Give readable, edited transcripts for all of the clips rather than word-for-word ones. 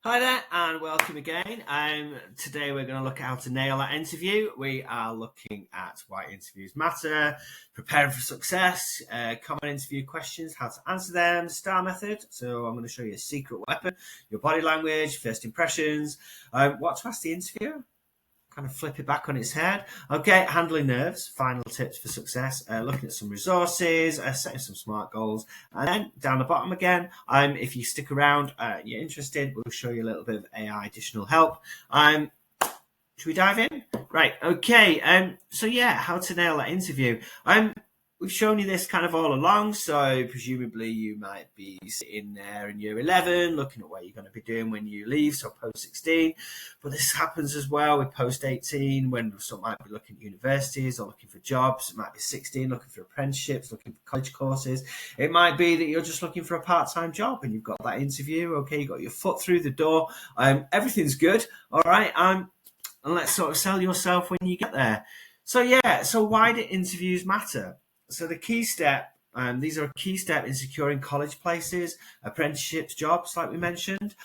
Hi there and welcome again. Today we're going to look at how to nail that interview. We are looking at why interviews matter, preparing for success, common interview questions, how to answer them, STAR method. So I'm going to show you a secret weapon, your body language, first impressions, what to ask the interviewer. Kind of flip it back on its head. Okay, handling nerves, final tips for success, looking at some resources, setting some SMART goals, and then down the bottom again, if you stick around, you're interested, we'll show you a little bit of AI additional help. Should we dive in? Right, okay, so yeah, how to nail that interview. We've shown you this kind of all along, so presumably you might be sitting there in year 11 looking at what you're going to be doing when you leave, so post 16. But this happens as well with post 18 when some might be looking at universities or looking for jobs. It might be 16 looking for apprenticeships, looking for college courses. It might be that you're just looking for a part-time job and you've got that interview. Okay, you've got your foot through the door. Everything's good. All right. And let's sort of sell yourself when you get there. So yeah, so why do interviews matter? So the key step, these are a key step in securing college places, apprenticeships, jobs, like we mentioned.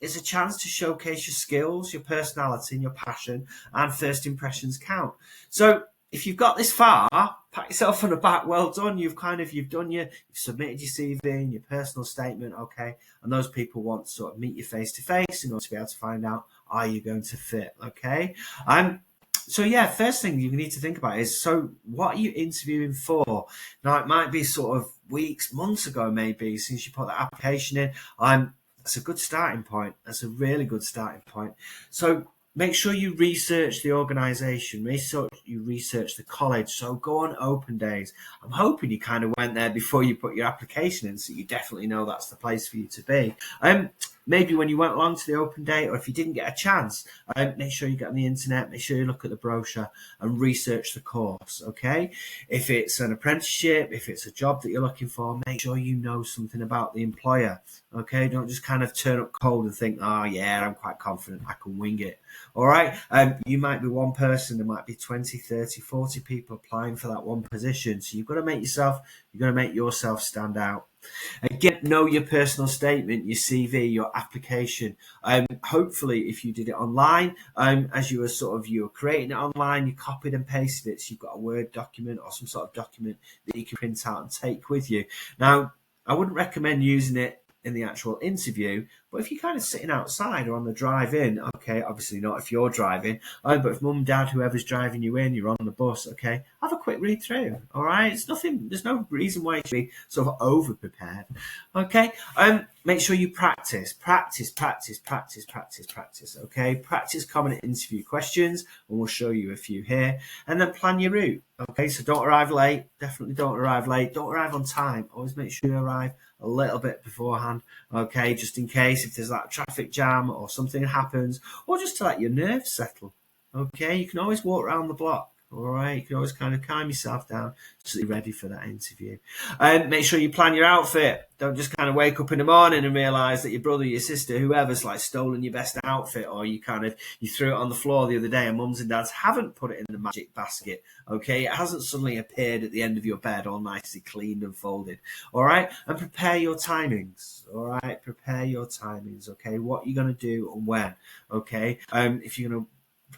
It's a chance to showcase your skills, your personality, and your passion, and first impressions count. So if you've got this far, pat yourself on the back. Well done. You've submitted your CV and your personal statement, okay? And those people want to sort of meet you face to face in order to be able to find out, are you going to fit, okay? So yeah, first thing you need to think about is, so what are you interviewing for? Now it might be sort of weeks, months ago maybe since you put that application in. That's a good starting point. That's a really good starting point. So make sure you research the organisation, you research the college. So go on open days. I'm hoping you kind of went there before you put your application in, so you definitely know that's the place for you to be. Maybe when you went along to the open day, or if you didn't get a chance, make sure you get on the internet, make sure you look at the brochure and research the course, okay? If it's an apprenticeship, if it's a job that you're looking for, make sure you know something about the employer, okay? Don't just kind of turn up cold and think, oh yeah, I'm quite confident, I can wing it, all right? You might be one person, there might be 20, 30, 40 people applying for that one position, so you've got to make yourself stand out. Again, know your personal statement, your CV, your application. Hopefully, if you did it online, as you were creating it online, you copied and pasted it, so you've got a Word document or some sort of document that you can print out and take with you. Now, I wouldn't recommend using it in the actual interview, but if you're kind of sitting outside or on the drive in, okay, obviously not if you're driving, but if mum, dad, whoever's driving you in, you're on the bus, okay, have a quick read through, all right? There's no reason why you should be sort of over prepared, okay? Make sure you practice, okay? Practice common interview questions, and we'll show you a few here, and then plan your route, okay? So don't arrive late, definitely don't arrive late, don't arrive on time, always make sure you arrive a little bit beforehand, okay, just in case if there's that traffic jam or something happens, or just to let your nerves settle, okay? You can always walk around the block, all right? You can always kind of calm yourself down so you're ready for that interview. Make sure you plan your outfit. Don't just kind of wake up in the morning and realise that your brother, your sister, whoever's like stolen your best outfit, or you threw it on the floor the other day and mums and dads haven't put it in the magic basket, okay? It hasn't suddenly appeared at the end of your bed all nicely cleaned and folded, all right? And prepare your timings, all right? Prepare your timings, okay? What you're going to do and when, okay? If you're going to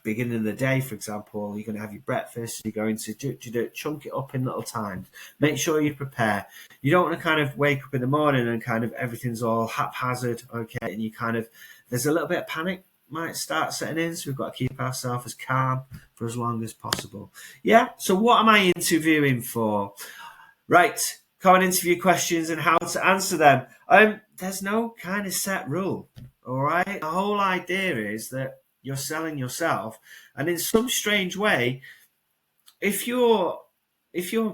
beginning of the day, for example, you're going to have your breakfast, you're going to chunk it up in little times. Make sure you prepare. You don't want to kind of wake up in the morning and kind of everything's all haphazard, okay, and there's a little bit of panic might start setting in, so we've got to keep ourselves as calm for as long as possible. Yeah, so what am I interviewing for? Right, common interview questions and how to answer them. There's no kind of set rule, all right? The whole idea is that you're selling yourself, and in some strange way, if you're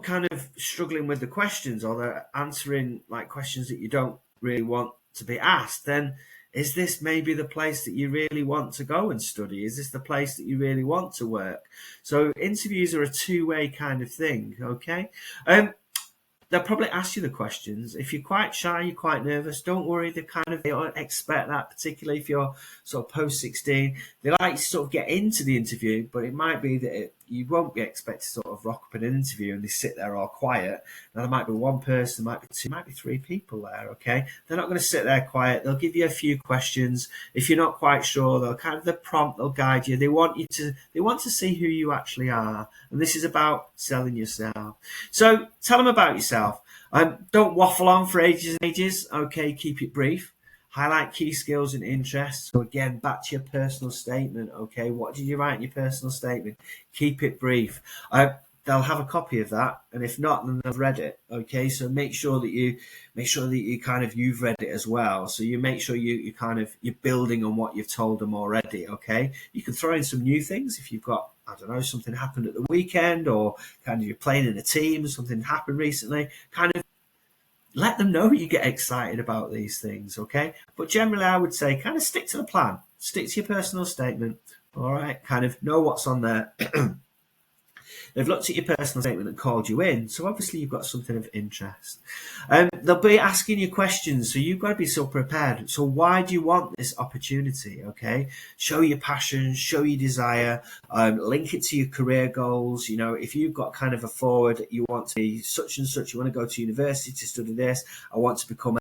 kind of struggling with the questions, or they're answering like questions that you don't really want to be asked, then is this maybe the place that you really want to go and study? Is this the place that you really want to work? So interviews are a two-way kind of thing, okay? They'll probably ask you the questions. If you're quite shy, you're quite nervous, don't worry. They don't expect that, particularly if you're sort of post 16. They like to sort of get into the interview, but it might be that you won't be expected to sort of rock up in an interview and they sit there all quiet. Now there might be one person, might be two, might be three people there. Okay, they're not going to sit there quiet. They'll give you a few questions. If you're not quite sure, they'll prompt, they'll guide you. They want to see who you actually are, and this is about selling yourself. So tell them about yourself. Don't waffle on for ages and ages. Okay, keep it brief. Highlight key skills and interests. So again, back to your personal statement. Okay, what did you write in your personal statement? Keep it brief. They'll have a copy of that, and if not, then they've read it. Okay, so make sure that you you've read it as well. So you make sure you're building on what you've told them already. Okay, you can throw in some new things if you've got, I don't know, something happened at the weekend, or kind of you're playing in a team, something happened recently. Kind of let them know you get excited about these things, okay? But generally, I would say kind of stick to the plan. Stick to your personal statement, all right? Kind of know what's on there. They've looked at your personal statement and called you in, so obviously you've got something of interest. They'll be asking you questions, so you've got to be so prepared. So why do you want this opportunity, okay? Show your passion, show your desire, link it to your career goals. You know, if you've got kind of a forward, you want to be such and such, you want to go to university to study this, I want to become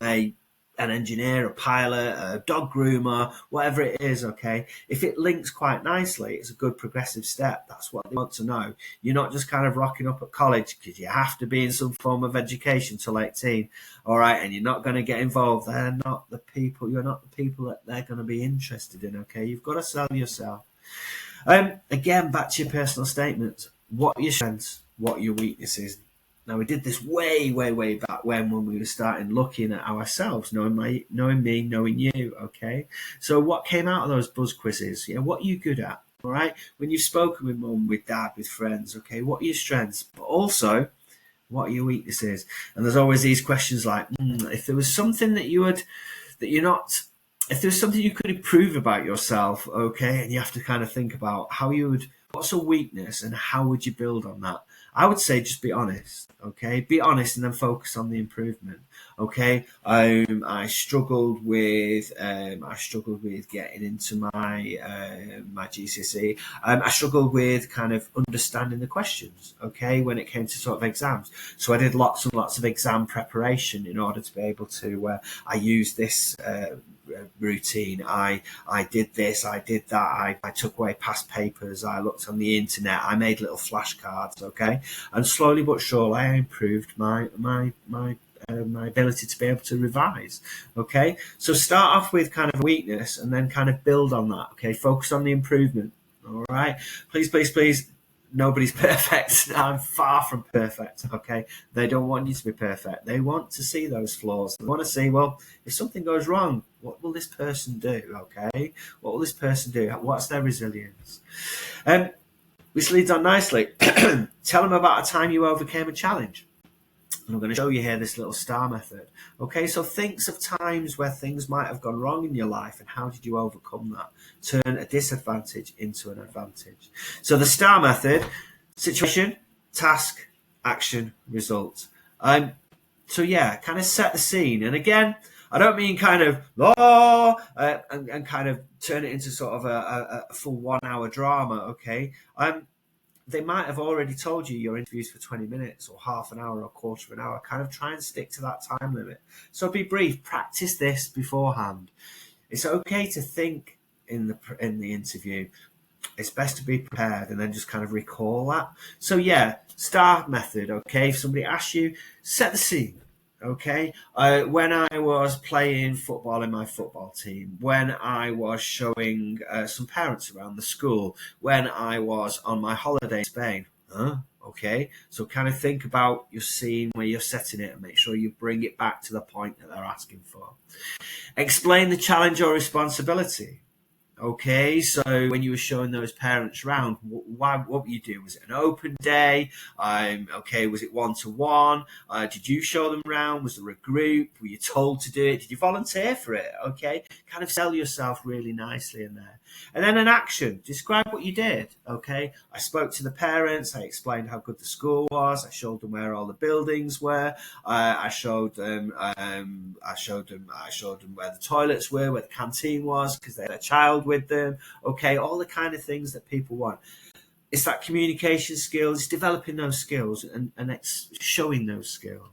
an engineer, a pilot, a dog groomer, whatever it is, okay? If it links quite nicely, it's a good progressive step. That's what they want to know. You're not just kind of rocking up at college because you have to be in some form of education till 18, all right? And you're not going to get involved. You're not the people that they're going to be interested in, okay? You've got to sell yourself. Again, back to your personal statements. What are your strengths? What are your weaknesses? Now, we did this way back when we were starting looking at ourselves, knowing me, knowing you, okay? So what came out of those buzz quizzes? You know, what are you good at, all right? When you've spoken with mum, with dad, with friends, okay, what are your strengths? But also, what are your weaknesses? And there's always these questions like, if there was something if there was something you could improve about yourself, okay, and you have to kind of think about what's a weakness and how would you build on that? I would say just be honest, okay? Be honest and then focus on the improvement, okay? I struggled with getting into my GCSE. I struggled with kind of understanding the questions, okay, when it came to sort of exams. So I did lots and lots of exam preparation in order to be able to. I used this routine. I did this, I did that, I took away past papers, I looked on the internet, I made little flashcards, okay? And slowly but surely I improved my ability to be able to revise, okay? So start off with kind of a weakness and then kind of build on that, okay? Focus on the improvement, all right? Please, nobody's perfect. I'm far from perfect, okay? They don't want you to be perfect. They want to see those flaws. They want to see, well, if something goes wrong, what will this person do, okay? What will this person do? What's their resilience? Which leads on nicely. Tell them about a time you overcame a challenge. And I'm going to show you here this little STAR method. Okay, so think of times where things might have gone wrong in your life and how did you overcome that? Turn a disadvantage into an advantage. So the STAR method: situation, task, action, result. So yeah, kind of set the scene. And again, I don't mean kind of and kind of turn it into sort of a full 1 hour drama, okay? They might have already told you your interview's for 20 minutes or half an hour or a quarter of an hour. Kind of try and stick to that time limit. So be brief. Practice this beforehand. It's okay to think in the interview. It's best to be prepared and then just kind of recall that. So yeah, STAR method. Okay, if somebody asks you, set the scene. Okay, when I was playing football in my football team, when I was showing some parents around the school, when I was on my holiday in Spain. Okay, so kind of think about your scene where you're setting it and make sure you bring it back to the point that they're asking for. Explain the challenge or responsibility. Okay, so when you were showing those parents around, what were you doing? Was it an open day? Okay, was it one-to-one? Did you show them around? Was there a group? Were you told to do it? Did you volunteer for it? Okay, kind of sell yourself really nicely in there. And then an action. Describe what you did. Okay, I spoke to the parents. I explained how good the school was. I showed them where all the buildings were. I showed them where the toilets were, where the canteen was, because they had a child with them. Okay, all the kind of things that people want. it's that communication skills, it's developing those skills and showing those skills.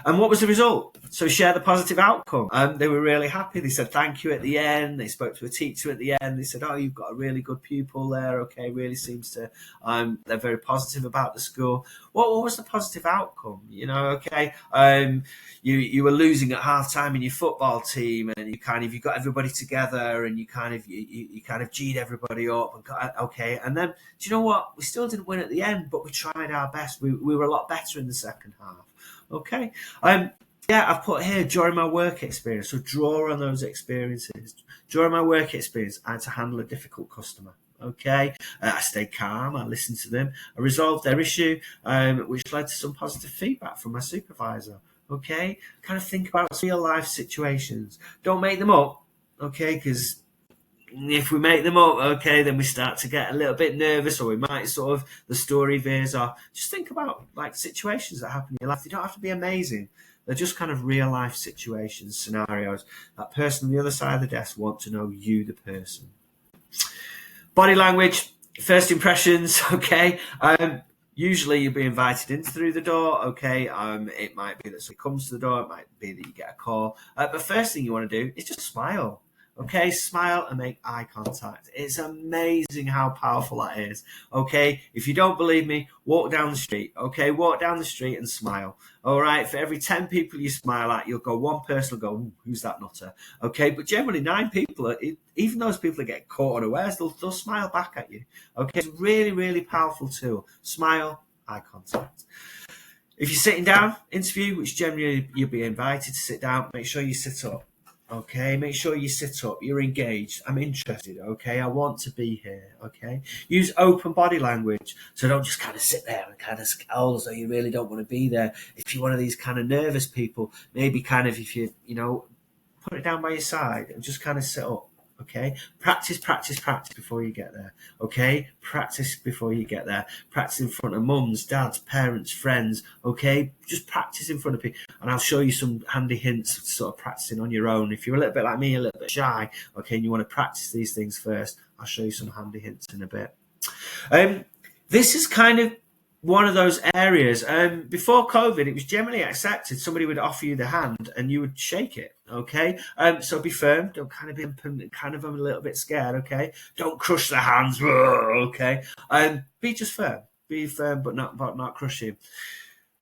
And what was the result? So share the positive outcome. They were really happy. They said thank you at the end. They spoke to a teacher at the end. They said, oh, you've got a really good pupil there. Okay, really seems to, they're very positive about the school. What was the positive outcome? Okay, you were losing at half time in your football team, and you got everybody together, and you kind of G'd everybody up. Okay, and then do you know what? We still didn't win at the end, but we tried our best. We were a lot better in the second half. Okay. I've put here during my work experience. So draw on those experiences. During my work experience, I had to handle a difficult customer. Okay. I stayed calm. I listened to them. I resolved their issue, which led to some positive feedback from my supervisor. Okay. Kind of think about real life situations. Don't make them up. Okay. Because if we make them up, okay, then we start to get a little bit nervous, or we might the story veers off. Just think about like situations that happen in your life. They don't have to be amazing. They're just kind of real life situations, scenarios. That person on the other side of the desk wants to know you, the person. Body language, first impressions, okay. Usually you'll be invited in through the door, okay. It might be that somebody comes to the door. It might be that you get a call. But first thing you want to do is just smile. Okay, smile and make eye contact. It's amazing how powerful that is. Okay, if you don't believe me, walk down the street. Okay, walk down the street and smile. All right, for every 10 people you smile at, you'll go, one person will go, who's that nutter? Okay, but generally 9 people, even those people that get caught unawares, they'll smile back at you. Okay, it's a really, really powerful tool. Smile, eye contact. If you're sitting down, interview, which generally you'll be invited to sit down, make sure you sit up. Okay, make sure you sit up. You're engaged. I'm interested. Okay, I want to be here. Okay, use open body language. So don't just kind of sit there and kind of scowl as though you really don't want to be there. If you're one of these kind of nervous people, maybe kind of if you put it down by your side and just kind of sit up. Okay, practice before you get there. Okay, practice before you get there. Practice in front of mums, dads, parents, friends. Okay, just practice in front of people, and I'll show you some handy hints of sort of practicing on your own. If you're a little bit like me, a little bit shy, okay, and you want to practice these things first, I'll show you some handy hints in a bit. This is kind of one of those areas. Before COVID, it was generally accepted. Somebody would offer you the hand and you would shake it. Okay, so be firm. Don't kind of be a little bit scared. Okay, don't crush the hands. Okay, be just firm. Be firm, but not crushing.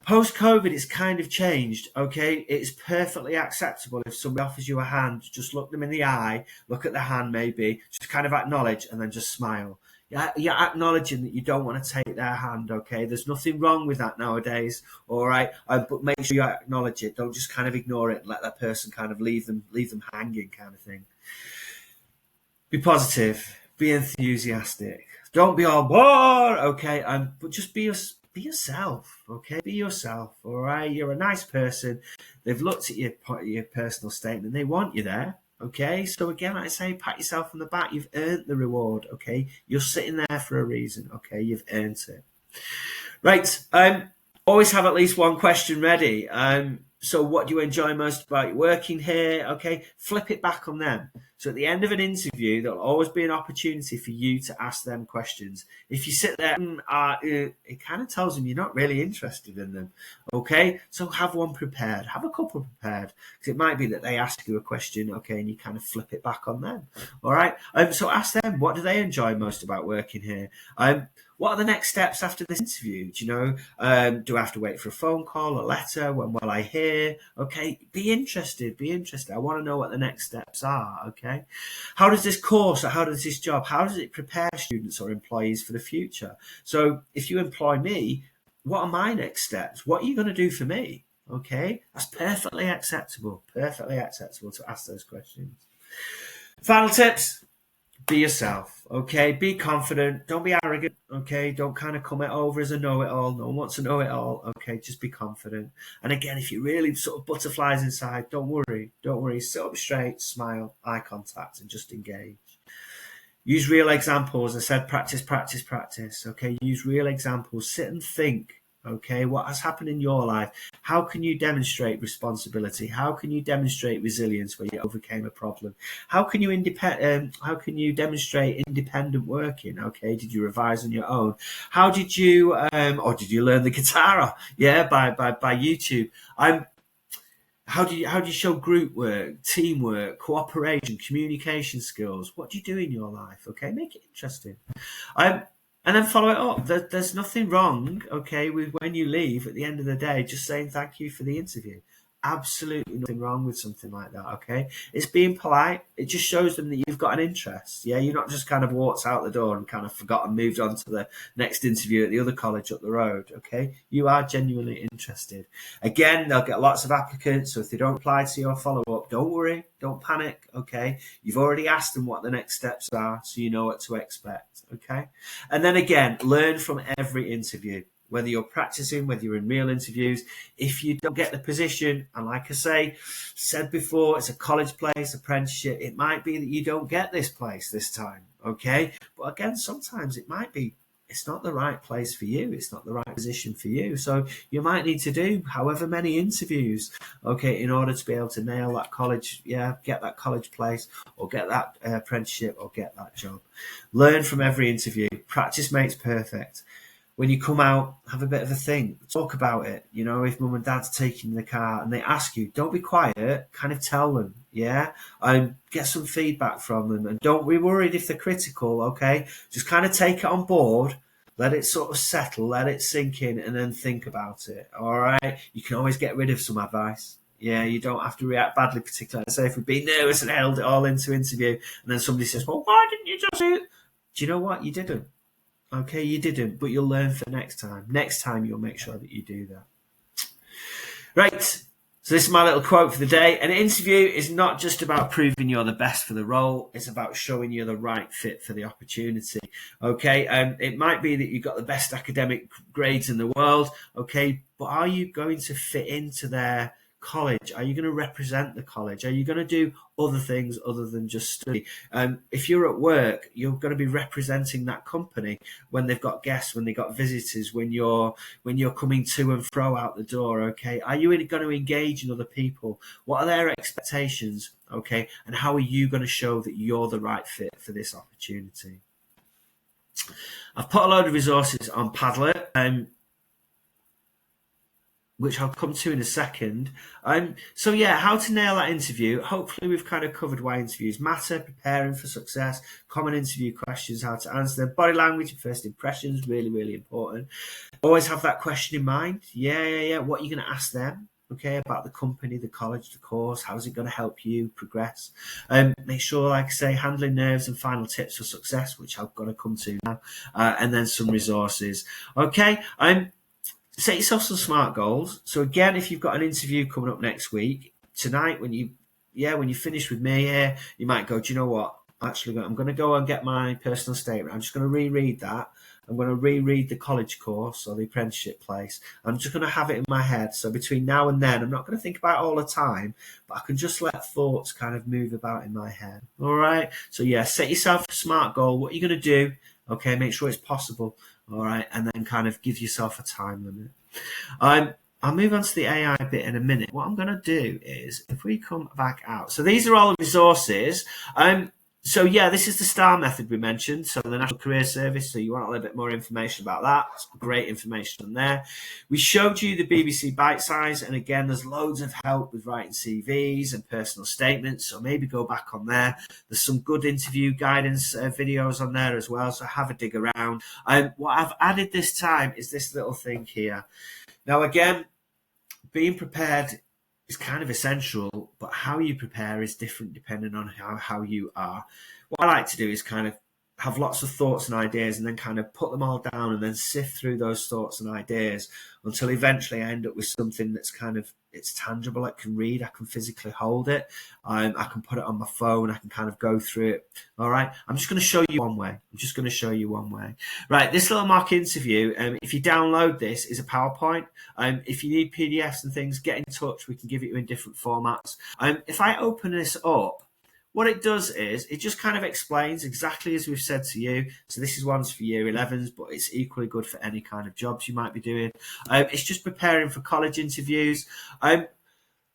Post COVID, it's kind of changed. Okay, it's perfectly acceptable if somebody offers you a hand, just look them in the eye, look at the hand, maybe just kind of acknowledge, and then just smile. You're acknowledging that you don't want to take their hand, okay? There's nothing wrong with that nowadays, all right? But make sure you acknowledge it. Don't just kind of ignore it and let that person kind of leave them hanging kind of thing. Be positive. Be enthusiastic. Don't be all, whoa, okay? But just be yourself, okay? Be yourself, all right? You're a nice person. They've looked at your personal statement. They want you there. Okay, so again, I say, pat yourself on the back. You've earned the reward. Okay, you're sitting there for a reason. Okay, you've earned it. Right. Always have at least one question ready. So what do you enjoy most about working here? Okay, flip it back on them. So at the end of an interview, there'll always be an opportunity for you to ask them questions. If you sit there, it kind of tells them you're not really interested in them. Okay, so have one prepared. Have a couple prepared. Because it might be that they ask you a question, okay, and you kind of flip it back on them. All right, so ask them, what do they enjoy most about working here? What are the next steps after this interview? Do you know, do I have to wait for a phone call, a letter? When will I hear? Okay, be interested. I want to know what the next steps are, okay? How does this course or how does this job, how does it prepare students or employees for the future? So if you employ me, what are my next steps? What are you going to do for me? Okay, that's perfectly acceptable to ask those questions. Final tips. Be yourself, okay? Be confident. Don't be arrogant, okay? Don't kind of come over as a know-it-all. No one wants to know it all, okay? Just be confident. And again, if you really sort of butterflies inside, don't worry. Sit up straight, smile, eye contact, and just engage. Use real examples. I said practice, okay? Use real examples. Sit and think, Okay, what has happened in your life? How can you demonstrate responsibility? How can you demonstrate resilience where you overcame a problem? How can you demonstrate independent working? Okay, did you revise on your own? How did you or did you learn the guitar? Yeah, by YouTube. How do you show group work, teamwork, cooperation, communication skills? What do you do in your life? Okay, make it interesting. And then follow it up. There's nothing wrong, okay, with when you leave at the end of the day, just saying thank you for the interview. Absolutely nothing wrong with something like that, okay? It's being polite. It just shows them that you've got an interest. Yeah, you're not just kind of walked out the door and kind of forgot and moved on to the next interview at the other college up the road, okay? You are genuinely interested. Again, they'll get lots of applicants, so if they don't reply to your follow-up, don't worry, don't panic, okay? You've already asked them what the next steps are, so you know what to expect, okay? And then again, learn from every interview. Whether you're practicing, whether you're in real interviews, if you don't get the position, and like I said before, it's a college place, apprenticeship, it might be that you don't get this place this time, okay? But again, sometimes it might be it's not the right place for you, it's not the right position for you. So you might need to do however many interviews, okay, in order to be able to nail that college, get that college place, or get that apprenticeship, or get that job. Learn from every interview. Practice makes perfect. When you come out, have a bit of a think, talk about it. You know, if mum and dad's taking the car and they ask you, don't be quiet, kind of tell them, yeah? Get some feedback from them, and don't be worried if they're critical, okay? Just kind of take it on board, let it sort of settle, let it sink in, and then think about it, all right? You can always get rid of some advice. Yeah, you don't have to react badly, particularly, say, if we've been nervous and held it all into interview, and then somebody says, well, why didn't you just do it? Do you know what? You didn't. Okay, you didn't, but you'll learn for next time. Next time, you'll make sure that you do that. Right, so this is my little quote for the day. An interview is not just about proving you're the best for the role. It's about showing you're the right fit for the opportunity. Okay, it might be that you've got the best academic grades in the world, okay, but are you going to fit into their college? Are you going to represent the college? Are you going to do other things other than just study? If you're at work, you're going to be representing that company when they've got guests, when they've got visitors, when you're coming to and fro out the door, okay? Are you going to engage in other people? What are their expectations, okay? And how are you going to show that you're the right fit for this opportunity? I've put a load of resources on Padlet, which I'll come to in a second. So yeah, how to nail that interview. Hopefully we've kind of covered why interviews matter, preparing for success, common interview questions, how to answer them, body language and first impressions, really, really important. Always have that question in mind. Yeah. What are you going to ask them? Okay, about the company, the college, the course, how's it going to help you progress? Make sure, like I say, handling nerves and final tips for success, which I'm going to come to now, and then some resources. Okay, set yourself some SMART goals. So again, if you've got an interview coming up next week, tonight when you finish with me here, you might go, do you know what? Actually, I'm going to go and get my personal statement. I'm just going to reread that. I'm going to reread the college course or the apprenticeship place. I'm just going to have it in my head. So between now and then, I'm not going to think about it all the time, but I can just let thoughts kind of move about in my head. All right. So yeah, set yourself a SMART goal. What are you going to do? Okay. Make sure it's possible. All right. And then kind of give yourself a time limit. I'll move on to the AI bit in a minute. What I'm going to do is if we come back out. So these are all the resources. So yeah, this is the STAR method we mentioned. So the National Career Service. So you want a little bit more information about that. It's great information on there. We showed you the BBC Bite Size. And again, there's loads of help with writing CVs and personal statements. So maybe go back on there. There's some good interview guidance videos on there as well. So have a dig around. What I've added this time is this little thing here. Now, again, being prepared is kind of essential, but how you prepare is different depending on how you are. What I like to do is kind of have lots of thoughts and ideas and then kind of put them all down and then sift through those thoughts and ideas until eventually I end up with something that's kind of, it's tangible. I can read, I can physically hold it. I can put it on my phone. I can kind of go through it. All right. I'm just going to show you one way. Right. This little mock interview, if you download this, is a PowerPoint. If you need PDFs and things, get in touch. We can give it you in different formats. If I open this up, what it does is it just kind of explains exactly as we've said to you. So this is one's for year 11s, but it's equally good for any kind of jobs you might be doing. It's just preparing for college interviews. I'm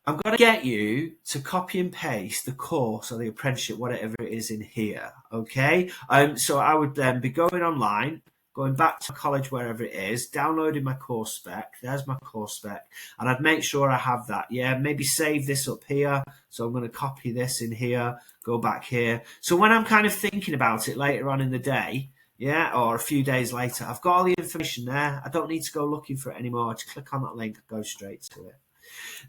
going to get you to copy and paste the course or the apprenticeship, whatever it is, in here. Okay. So I would then be going online, going back to college, wherever it is, downloading my course spec. There's my course spec. And I'd make sure I have that. Yeah, maybe save this up here. So I'm going to copy this in here, go back here. So when I'm kind of thinking about it later on in the day, yeah, or a few days later, I've got all the information there. I don't need to go looking for it anymore. I just click on that link and go straight to it.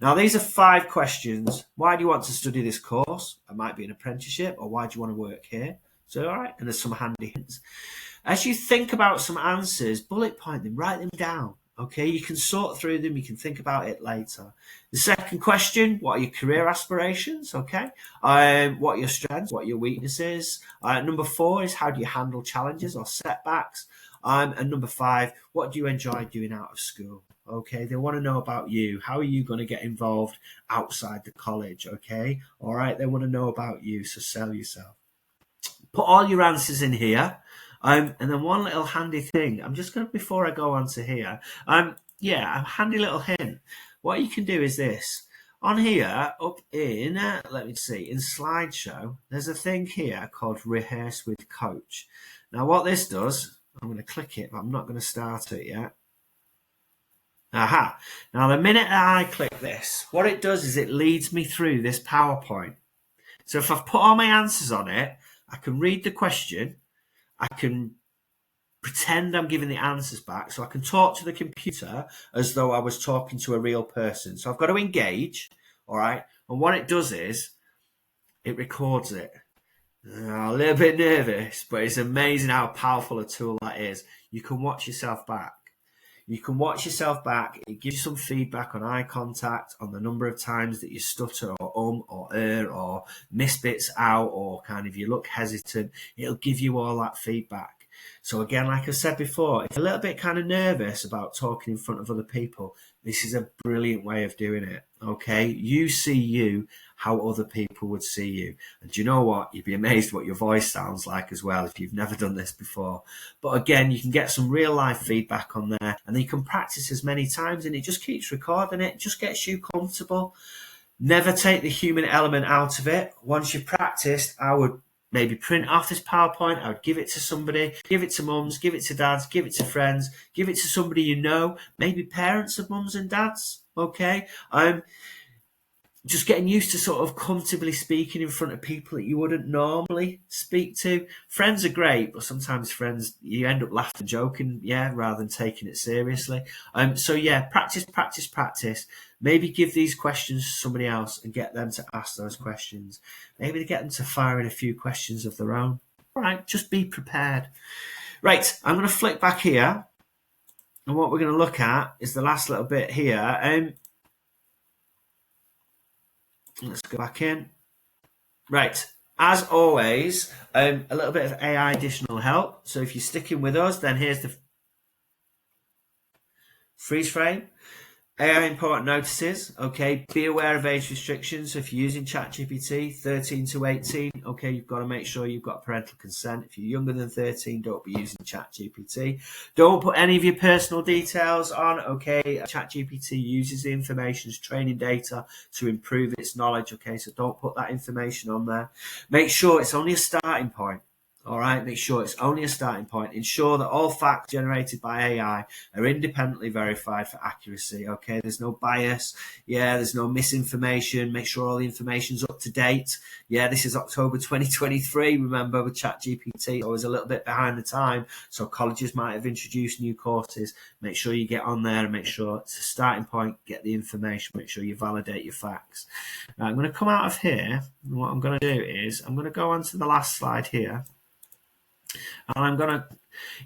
Now, these are 5 questions. Why do you want to study this course? It might be an apprenticeship, or why do you want to work here? So, all right, and there's some handy hints. As you think about some answers, bullet point them, write them down. Okay, you can sort through them, you can think about it later. The second question, what are your career aspirations? Okay, what are your strengths, what are your weaknesses? Number 4 is how do you handle challenges or setbacks? And number 5, what do you enjoy doing out of school? Okay, they want to know about you. How are you going to get involved outside the college? Okay, all right, they want to know about you, so sell yourself. Put all your answers in here. And then one little handy thing, I'm just going to, before I go on to here, a handy little hint. What you can do is this. On here, up in, let me see, in slideshow, there's a thing here called Rehearse with Coach. Now what this does, I'm going to click it, but I'm not going to start it yet. Aha. Now the minute that I click this, what it does is it leads me through this PowerPoint. So if I've put all my answers on it, I can read the question, I can pretend I'm giving the answers back, so I can talk to the computer as though I was talking to a real person. So I've got to engage, all right? And what it does is it records it. A little bit nervous, but it's amazing how powerful a tool that is. You can watch yourself back. You can watch yourself back. It gives you some feedback on eye contact, on the number of times that you stutter or or miss bits out, or kind of you look hesitant. It'll give you all that feedback. So again, like I said before, if you're a little bit kind of nervous about talking in front of other people, this is a brilliant way of doing it. Okay, you see you how other people would see you. And do you know what? You'd be amazed what your voice sounds like as well if you've never done this before. But again, you can get some real life feedback on there, and then you can practice as many times, and it just keeps recording it. It just gets you comfortable. Never take the human element out of it. Once you've practiced, I would maybe print off this PowerPoint. I would give it to somebody, give it to mums, give it to dads, give it to friends, give it to somebody you know, maybe parents of mums and dads. Okay. Just getting used to sort of comfortably speaking in front of people that you wouldn't normally speak to. Friends are great, but sometimes friends, you end up laughing, joking, rather than taking it seriously. Practice. Maybe give these questions to somebody else and get them to ask those questions. Maybe to get them to fire in a few questions of their own. All right, just be prepared. Right, I'm going to flick back here. And what we're going to look at is the last little bit here. Let's go back in. Right, as always, a little bit of AI additional help. So if you're sticking with us, then here's the freeze frame. AI important notices. Okay, be aware of age restrictions. So if you're using ChatGPT 13 to 18, okay, you've got to make sure you've got parental consent. If you're younger than 13, don't be using ChatGPT. Don't put any of your personal details on. Okay, ChatGPT uses the information as training data to improve its knowledge. Okay, so don't put that information on there. Make sure it's only a starting point. All right, make sure it's only a starting point. Ensure that all facts generated by AI are independently verified for accuracy. Okay, there's no bias. There's no misinformation. Make sure all the information's up to date. This is October 2023. Remember, with ChatGPT, I was a little bit behind the time, so colleges might have introduced new courses. Make sure you get on there and make sure it's a starting point. Get the information. Make sure you validate your facts. Now, I'm going to come out of here, and what I'm going to do is I'm going to go on to the last slide here. And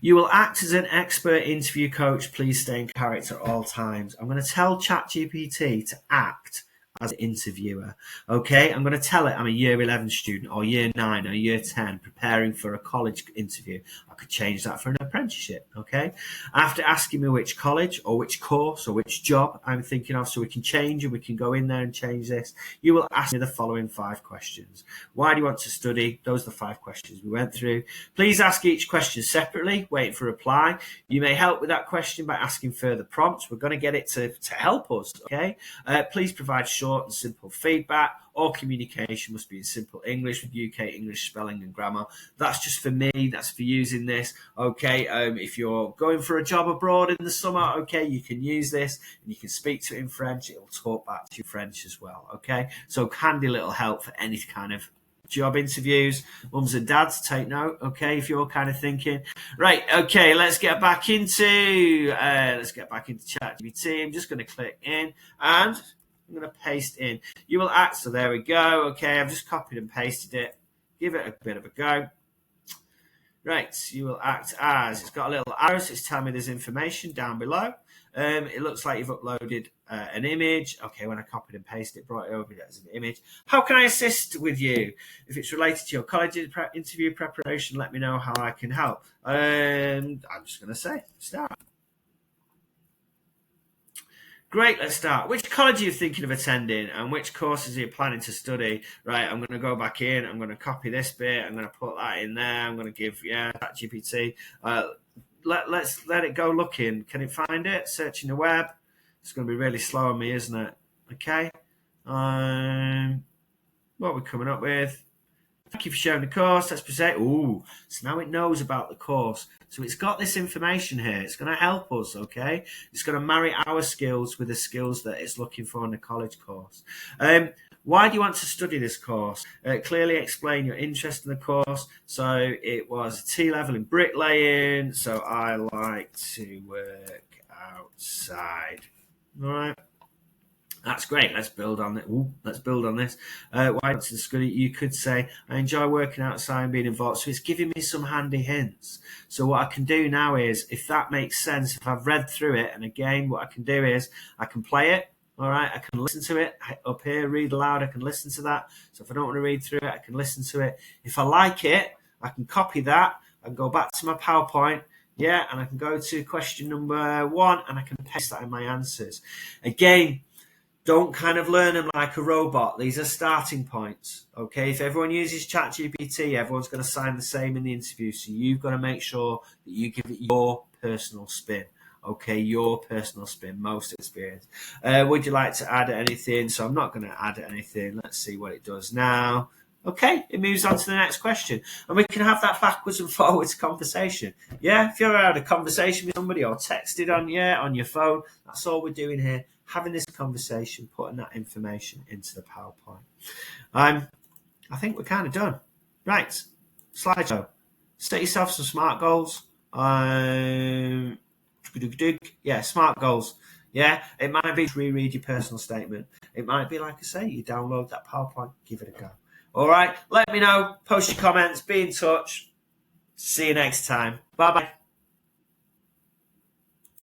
you will act as an expert interview coach. Please stay in character at all times. I'm going to tell ChatGPT to act as an interviewer. Okay, I'm going to tell it I'm a year 11 student or year 9 or year 10 preparing for a college interview. I could change that for an apprenticeship. Okay, after asking me which college or which course or which job I'm thinking of, so we can change and we can go in there and change this, you will ask me the following 5 questions. Why do you want to study? Those are the 5 questions we went through. Please ask each question separately, wait for a reply. You may help with that question by asking further prompts. We're going to get it to help us. Okay, please provide short and simple feedback. All communication must be in simple English with UK English spelling and grammar. That's just for me. That's for using this. Okay, if you're going for a job abroad in the summer, okay, you can use this and you can speak to it in French. It'll talk back to you French as well. Okay, so handy little help for any kind of job interviews. Mums and dads, take note. Okay, if you're kind of thinking, right, okay, let's get back into ChatGPT. I'm just going to click in and I'm going to paste in. You will act. So there we go. Okay, I've just copied and pasted it. Give it a bit of a go. Right, you will act as. It's got a little arrow, so it's telling me there's information down below. It looks like you've uploaded an image. Okay, when I copied and pasted it, brought it over as an image. How can I assist with you? If it's related to your college interview preparation, let me know how I can help. I'm just going to say, start. Great, let's start. Which college are you thinking of attending and which courses are you planning to study? Right, I'm going to go back in. I'm going to copy this bit. I'm going to put that in there. I'm going to give, ChatGPT. Let's let it go looking. Can it find it? Searching the web. It's going to be really slow on me, isn't it? Okay. What are we coming up with? Thank you for sharing the course. Let's present. Ooh, so now it knows about the course. So it's got this information here. It's going to help us, okay? It's going to marry our skills with the skills that it's looking for in the college course. Why do you want to study this course? Clearly explain your interest in the course. So it was a T-level in bricklaying. So I like to work outside. All right. That's great. Let's build on it. Let's build on this. Why to the school? You could say, I enjoy working outside and being involved. So it's giving me some handy hints. So what I can do now is, if that makes sense, if I've read through it, and again, what I can do is I can play it. All right. I can listen to it up here, read aloud. I can listen to that. So if I don't want to read through it, I can listen to it. If I like it, I can copy that and go back to my PowerPoint. Yeah. And I can go to question number 1 and I can paste that in my answers. Again, don't kind of learn them like a robot. These are starting points, okay? If everyone uses ChatGPT, everyone's going to sign the same in the interview. So you've got to make sure that you give it your personal spin, okay? Your personal spin, most experience. Would you like to add anything? So I'm not going to add anything. Let's see what it does now. Okay, it moves on to the next question. And we can have that backwards and forwards conversation. Yeah, if you're had a conversation with somebody or texted on your phone, that's all we're doing here. Having this conversation, putting that information into the PowerPoint. I think we're kind of done. Right, slideshow. Set yourself some SMART goals. SMART goals. Yeah, it might be to reread your personal statement. It might be, like I say, you download that PowerPoint, give it a go. All right, let me know, post your comments, be in touch. See you next time. Bye-bye.